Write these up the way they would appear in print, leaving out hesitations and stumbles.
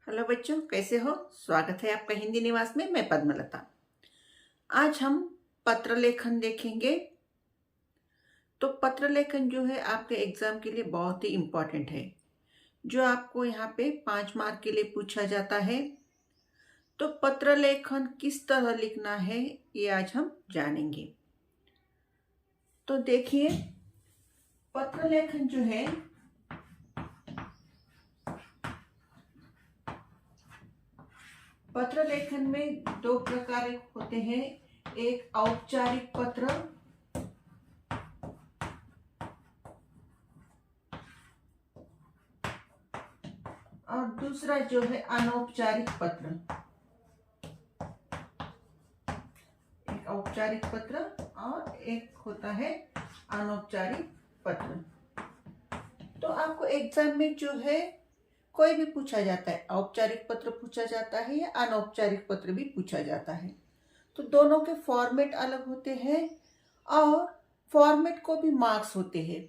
Hello बच्चों, कैसे हो? स्वागत है आपका हिंदी निवास में। मैं पद्मलता। आज हम पत्र लेखन देखेंगे। तो पत्र लेखन जो है आपके एग्जाम के लिए बहुत ही इम्पोर्टेंट है, जो आपको यहाँ पे 5 मार्क के लिए पूछा जाता है। तो पत्र लेखन किस तरह लिखना है ये आज हम जानेंगे। तो देखिए, पत्र लेखन जो है पत्र लेखन में 2 प्रकार होते हैं। एक औपचारिक पत्र और दूसरा जो है अनौपचारिक पत्र। एक औपचारिक पत्र और एक होता है अनौपचारिक पत्र। तो आपको एग्जाम में जो है कोई भी पूछा जाता है, औपचारिक पत्र पूछा जाता है या अनौपचारिक पत्र भी पूछा जाता है। तो दोनों के फॉर्मेट अलग होते हैं और फॉर्मेट को भी मार्क्स होते हैं।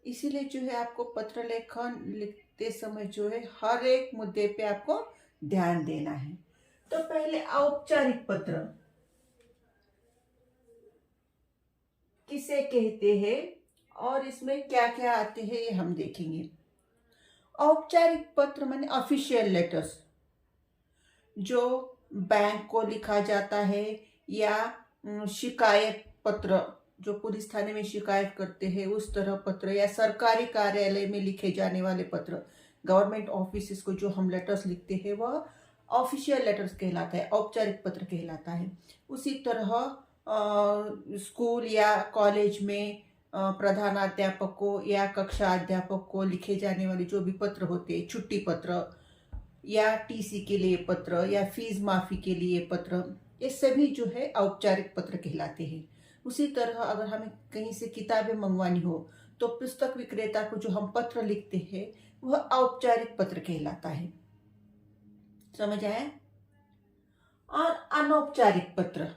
इसीलिए जो है आपको पत्र लेखन लिखते समय जो है हर एक मुद्दे पे आपको ध्यान देना है। तो पहले औपचारिक पत्र किसे कहते हैं और इसमें क्या क्या आते हैं ये हम देखेंगे। औपचारिक पत्र माने ऑफिशियल लेटर्स, जो बैंक को लिखा जाता है, या शिकायत पत्र जो पुलिस थाने में शिकायत करते हैं उस तरह पत्र, या सरकारी कार्यालय में लिखे जाने वाले पत्र, गवर्नमेंट ऑफिस को जो हम लेटर्स लिखते हैं वह ऑफिशियल लेटर्स कहलाता है, औपचारिक पत्र कहलाता है। उसी तरह स्कूल या कॉलेज में प्रधानाध्यापक को या कक्षा अध्यापक को लिखे जाने वाले जो भी पत्र होते हैं, छुट्टी पत्र या टीसी के लिए पत्र या फीस माफी के लिए पत्र, ये सभी जो है औपचारिक पत्र कहलाते हैं। उसी तरह अगर हमें कहीं से किताबें मंगवानी हो तो पुस्तक विक्रेता को जो हम पत्र लिखते हैं वह औपचारिक पत्र कहलाता है। समझ आया? और अनौपचारिक पत्र,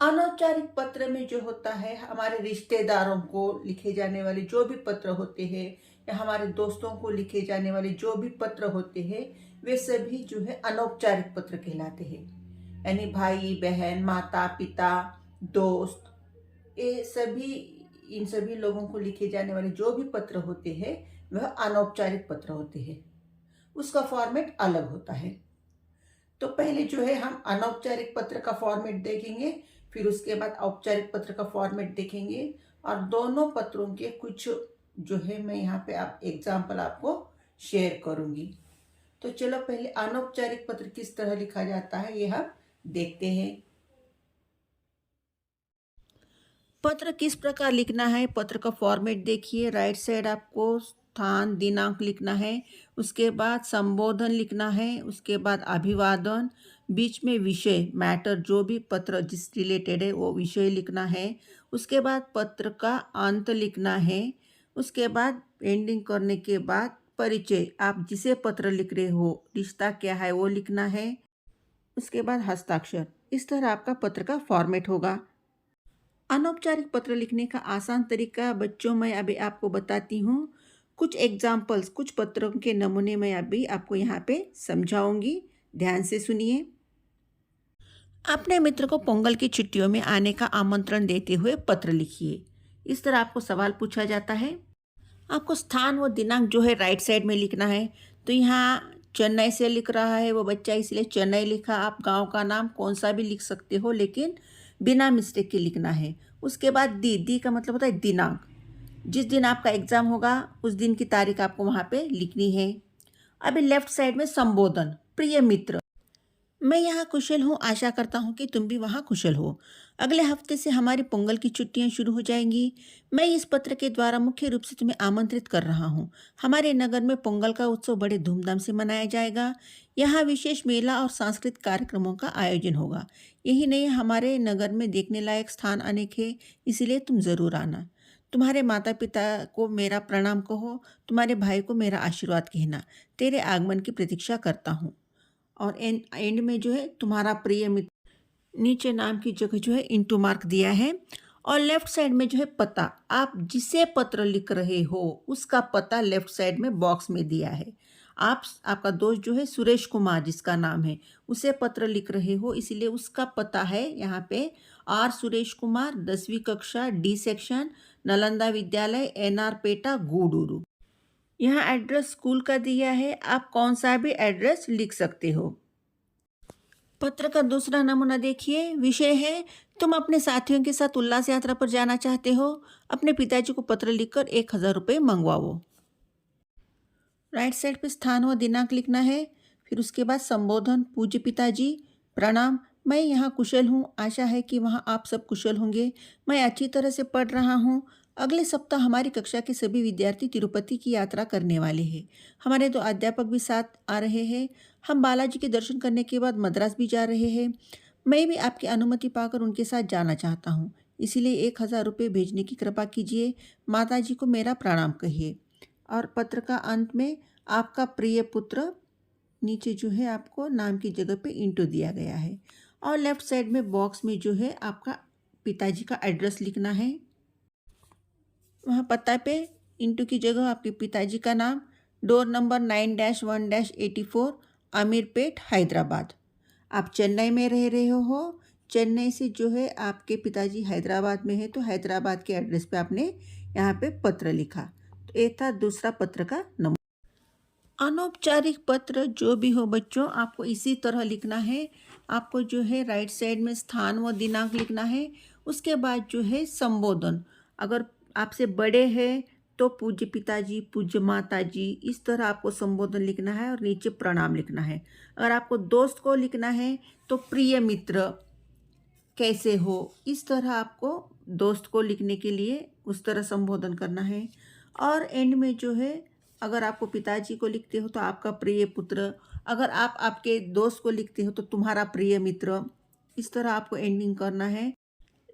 अनौपचारिक पत्र में जो होता है हमारे रिश्तेदारों को लिखे जाने वाले जो भी पत्र होते हैं या हमारे दोस्तों को लिखे जाने वाले जो भी पत्र होते हैं वे सभी जो है अनौपचारिक पत्र कहलाते हैं। यानी भाई बहन, माता पिता, दोस्त, ये सभी, इन सभी लोगों को लिखे जाने वाले जो भी पत्र होते हैं वह अनौपचारिक पत्र होते हैं। उसका फॉर्मेट अलग होता है। तो पहले जो है हम अनौपचारिक पत्र का फॉर्मेट देखेंगे, फिर उसके बाद औपचारिक पत्र का फॉर्मेट देखेंगे और दोनों पत्रों के कुछ जो है मैं यहाँ पे आप एग्जाम्पल आपको शेयर करूंगी। तो चलो पहले अनौपचारिक पत्र किस तरह लिखा जाता है ये हम देखते हैं। पत्र किस प्रकार लिखना है, पत्र का फॉर्मेट देखिए। राइट साइड आपको स्थान दिनांक लिखना है, उसके बाद संबोधन लिखना है, उसके बाद अभिवादन, बीच में विषय मैटर, जो भी पत्र जिस रिलेटेड है वो विषय लिखना है, उसके बाद पत्र का अंत लिखना है, उसके बाद एंडिंग करने के बाद परिचय, आप जिसे पत्र लिख रहे हो रिश्ता क्या है वो लिखना है, उसके बाद हस्ताक्षर। इस तरह आपका पत्र का फॉर्मेट होगा। अनौपचारिक पत्र लिखने का आसान तरीका बच्चों मैं अभी आपको बताती हूँ। कुछ एग्जाम्पल्स, कुछ पत्रों के नमूने मैं अभी आपको यहाँ पे समझाऊंगी, ध्यान से सुनिए। अपने मित्र को पोंगल की छुट्टियों में आने का आमंत्रण देते हुए पत्र लिखिए। इस तरह आपको सवाल पूछा जाता है। आपको स्थान व दिनांक जो है राइट साइड में लिखना है। तो यहाँ चेन्नई से लिख रहा है वो बच्चा, इसलिए चेन्नई लिखा। आप गांव का नाम कौन सा भी लिख सकते हो, लेकिन बिना मिस्टेक के लिखना है। उसके बाद दी का मतलब होता है दिनांक, जिस दिन आपका एग्ज़ाम होगा उस दिन की तारीख आपको वहाँ पे लिखनी है। अभी लेफ्ट साइड में संबोधन, प्रिय मित्र, मैं यहाँ कुशल हूँ, आशा करता हूँ कि तुम भी वहाँ कुशल हो। अगले हफ्ते से हमारी पोंगल की छुट्टियाँ शुरू हो जाएंगी। मैं इस पत्र के द्वारा मुख्य रूप से तुम्हें आमंत्रित कर रहा हूँ। हमारे नगर में पोंगल का उत्सव बड़े धूमधाम से मनाया जाएगा। यहाँ विशेष मेला और सांस्कृतिक कार्यक्रमों का आयोजन होगा। यही नहीं, हमारे नगर में देखने लायक स्थान अनेक है, इसीलिए तुम ज़रूर आना। तुम्हारे माता पिता को मेरा प्रणाम कहो, तुम्हारे भाई को मेरा आशीर्वाद कहना। तेरे आगमन की प्रतीक्षा करता हूँ। और एंड में जो है तुम्हारा प्रिय मित्र, नीचे नाम की जगह जो है इंटू मार्क दिया है। और लेफ्ट साइड में जो है पता, आप जिसे पत्र लिख रहे हो उसका पता लेफ्ट साइड में बॉक्स में दिया है। आपका दोस्त जो है सुरेश कुमार जिसका नाम है, उसे पत्र लिख रहे हो, इसलिए उसका पता है यहाँ पे आर सुरेश कुमार, 10वीं कक्षा, डी सेक्शन, नालंदा विद्यालय, एनआर पेटा, गूडूरू। यहाँ एड्रेस स्कूल का दिया है, आप कौन सा भी एड्रेस लिख सकते हो। पत्र का दूसरा नमूना देखिए। विषय है तुम अपने साथियों के साथ उल्लास यात्रा पर जाना चाहते हो, अपने पिताजी को पत्र लिखकर 1000 रुपये मंगवाओ। राइट साइड पे स्थान व दिनांक लिखना है। फिर उसके बाद संबोधन, पूज्य पिताजी, प्रणाम, मैं यहाँ कुशल हूँ, आशा है कि वहाँ आप सब कुशल होंगे। मैं अच्छी तरह से पढ़ रहा हूँ। अगले सप्ताह हमारी कक्षा के सभी विद्यार्थी तिरुपति की यात्रा करने वाले हैं। हमारे 2 अध्यापक भी साथ आ रहे हैं। हम बालाजी के दर्शन करने के बाद मद्रास भी जा रहे हैं। मैं भी आपकी अनुमति पाकर उनके साथ जाना चाहता हूँ, इसीलिए 1000 रुपये भेजने की कृपा कीजिए। माताजी को मेरा प्रणाम कहिए। और पत्र का अंत में आपका प्रिय पुत्र, नीचे जो है आपको नाम की जगह पे इंटू दिया गया है। और लेफ्ट साइड में बॉक्स में जो है आपका पिताजी का एड्रेस लिखना है। वहाँ पता पे इंटू की जगह आपके पिताजी का नाम, डोर नंबर 9-1-84, अमीरपेट, हैदराबाद। आप चेन्नई में रह रहे हो। चेन्नई से जो है आपके पिताजी हैदराबाद में है, तो हैदराबाद के एड्रेस पे आपने यहाँ पे पत्र लिखा। तो ये था दूसरा पत्र का नंबर। अनौपचारिक पत्र जो भी हो बच्चों, आपको इसी तरह लिखना है। आपको जो है राइट साइड में स्थान व दिनांक लिखना है। उसके बाद जो है संबोधन, अगर आपसे बड़े हैं तो पूज्य पिताजी, पूज्य माताजी, इस तरह आपको संबोधन लिखना है। और नीचे प्रणाम लिखना है। अगर आपको दोस्त को लिखना है तो प्रिय मित्र, कैसे हो, इस तरह आपको दोस्त को लिखने के लिए उस तरह संबोधन करना है। और एंड में जो है अगर आपको पिताजी को लिखते हो तो आपका प्रिय पुत्र, अगर आप आपके दोस्त को लिखते हो तो तुम्हारा प्रिय मित्र, इस तरह आपको एंडिंग करना है।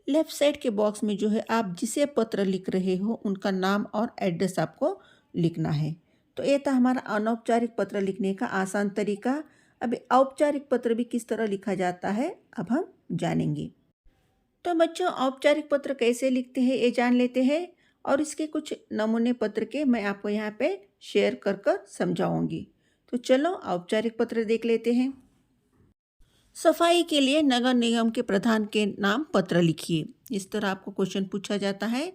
लेफ्ट साइड के बॉक्स में जो है आप जिसे पत्र लिख रहे हो उनका नाम और एड्रेस आपको लिखना है। तो ये था हमारा अनौपचारिक पत्र लिखने का आसान तरीका। अभी औपचारिक पत्र भी किस तरह लिखा जाता है अब हम जानेंगे। तो बच्चों, औपचारिक पत्र कैसे लिखते हैं ये जान लेते हैं। और इसके कुछ नमूने पत्र के मैं आपको यहाँ पे शेयर कर कर समझाऊंगी। तो चलो औपचारिक पत्र देख लेते हैं। सफाई के लिए नगर निगम के प्रधान के नाम पत्र लिखिए। इस तरह आपको क्वेश्चन पूछा जाता है।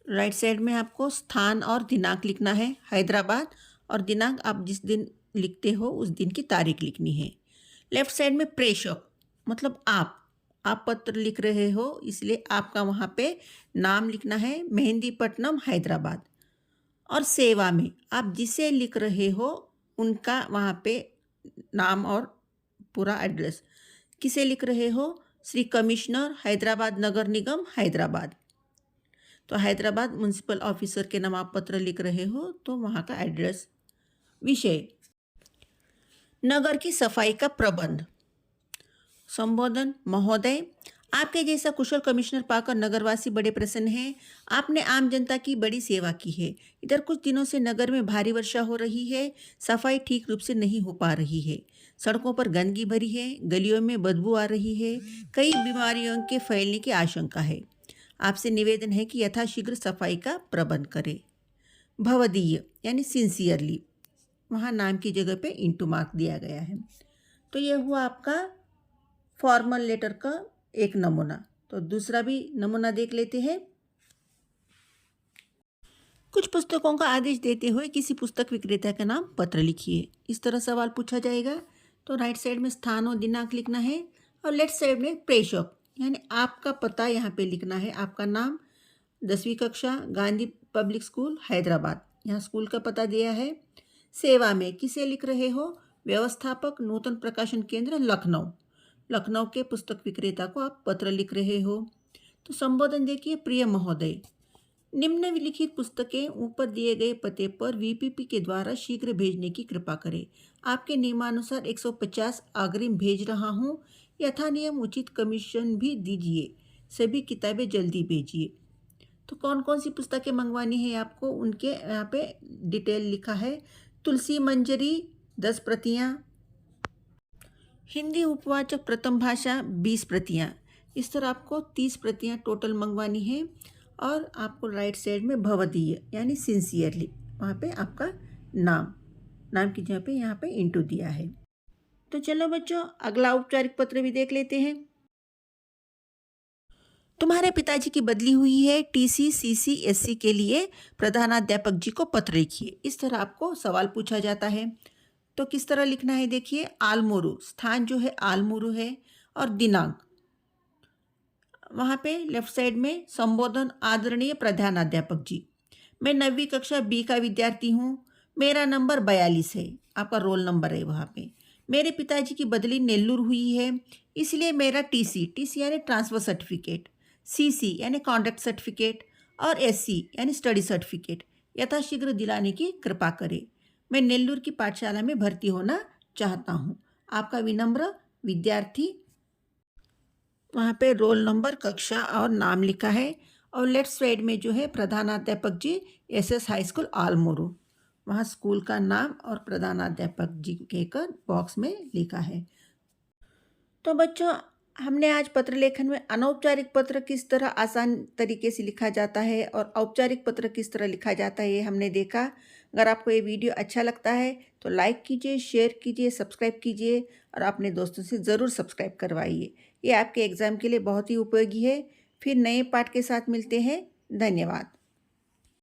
राइट साइड में आपको स्थान और दिनांक लिखना है, हैदराबाद, और दिनांक आप जिस दिन लिखते हो उस दिन की तारीख लिखनी है। लेफ्ट साइड में प्रेषक, मतलब आप पत्र लिख रहे हो, इसलिए आपका वहाँ पे नाम लिखना है, मेहंदीपट्टनम, हैदराबाद। और सेवा में आप जिसे लिख रहे हो उनका वहाँ पे नाम और पूरा एड्रेस। किसे लिख रहे हो? श्री कमिश्नर, हैदराबाद नगर निगम, हैदराबाद। तो हैदराबाद म्युनिसिपल ऑफिसर के नाम आप पत्र लिख रहे हो तो वहाँ का एड्रेस। विषय, नगर की सफाई का प्रबंध। संबोधन, महोदय, आपके जैसा कुशल कमिश्नर पाकर नगरवासी बड़े प्रसन्न हैं। आपने आम जनता की बड़ी सेवा की है। इधर कुछ दिनों से नगर में भारी वर्षा हो रही है, सफाई ठीक रूप से नहीं हो पा रही है, सड़कों पर गंदगी भरी है, गलियों में बदबू आ रही है, कई बीमारियों के फैलने की आशंका है। आपसे निवेदन है कि यथाशीघ्र सफाई का प्रबंध करें। भवदीय यानी सिंसियरली, वहाँ नाम की जगह पे इंटू मार्क दिया गया है। तो यह हुआ आपका फॉर्मल लेटर का एक नमूना। तो दूसरा भी नमूना देख लेते हैं। कुछ पुस्तकों का आदेश देते हुए किसी पुस्तक विक्रेता का नाम पत्र लिखिए। इस तरह सवाल पूछा जाएगा। तो राइट साइड में स्थान और दिनांक लिखना है और लेफ्ट साइड में प्रेषक यानी आपका पता यहाँ पे लिखना है। आपका नाम, 10वीं कक्षा, गांधी पब्लिक स्कूल, हैदराबाद, यहाँ स्कूल का पता दिया है। सेवा में किसे लिख रहे हो? व्यवस्थापक, नूतन प्रकाशन केंद्र, लखनऊ, लखनऊ के पुस्तक विक्रेता को आप पत्र लिख रहे हो। तो संबोधन देखिए, प्रिय महोदय, निम्नलिखित पुस्तकें ऊपर दिए गए पते पर वीपीपी के द्वारा शीघ्र भेजने की कृपा करें। आपके नियमानुसार 150 अग्रिम भेज रहा हूँ। यथा नियम उचित कमीशन भी दीजिए। सभी किताबें जल्दी भेजिए। तो कौन कौन सी पुस्तकें मंगवानी है आपको, उनके यहाँ पे डिटेल लिखा है। तुलसी मंजरी 10 प्रतियाँ, हिंदी उपवाचक प्रथम भाषा 20 प्रतियाँ, इस तरह आपको 30 प्रतियाँ टोटल मंगवानी है। और आपको राइट साइड में भवदीय यानी सिंसियरली, वहाँ पे आपका नाम, नाम की जगह पे यहाँ पे इंटू दिया है। तो चलो बच्चों, अगला औपचारिक पत्र भी देख लेते हैं। तुम्हारे पिताजी की बदली हुई है, टीसी सीसी एससी के लिए प्रधानाध्यापक जी को पत्र लिखिए। इस तरह आपको सवाल पूछा जाता है। तो किस तरह लिखना है देखिए, आलमोरू, स्थान जो है आलमोरू है, और दिनांक वहाँ पे लेफ्ट साइड में संबोधन, आदरणीय प्रधानाध्यापक जी, मैं 9वीं कक्षा बी का विद्यार्थी हूँ, मेरा नंबर 42 है, आपका रोल नंबर है वहाँ पे। मेरे पिताजी की बदली नेल्लूर हुई है, इसलिए मेरा टीसी, टीसी यानी ट्रांसफ़र सर्टिफिकेट, सीसी यानी कॉन्डक्ट सर्टिफिकेट, और एससी यानी स्टडी सर्टिफिकेट यथाशीघ्र दिलाने की कृपा करें। मैं नेल्लूर की पाठशाला में भर्ती होना चाहता हूँ। आपका विनम्र विद्यार्थी, वहाँ पे रोल नंबर, कक्षा और नाम लिखा है। और लेफ्ट साइड में जो है प्रधानाध्यापक जी, एसएस हाई स्कूल आलमोरू, वहाँ स्कूल का नाम और प्रधानाध्यापक जी कहकर बॉक्स में लिखा है। तो बच्चों, हमने आज पत्र लेखन में अनौपचारिक पत्र किस तरह आसान तरीके से लिखा जाता है और औपचारिक पत्र किस तरह लिखा जाता है, ये हमने देखा। अगर आपको ये वीडियो अच्छा लगता है तो लाइक कीजिए, शेयर कीजिए, सब्सक्राइब कीजिए, और अपने दोस्तों से ज़रूर सब्सक्राइब करवाइए। ये आपके एग्ज़ाम के लिए बहुत ही उपयोगी है। फिर नए पाठ के साथ मिलते हैं। धन्यवाद।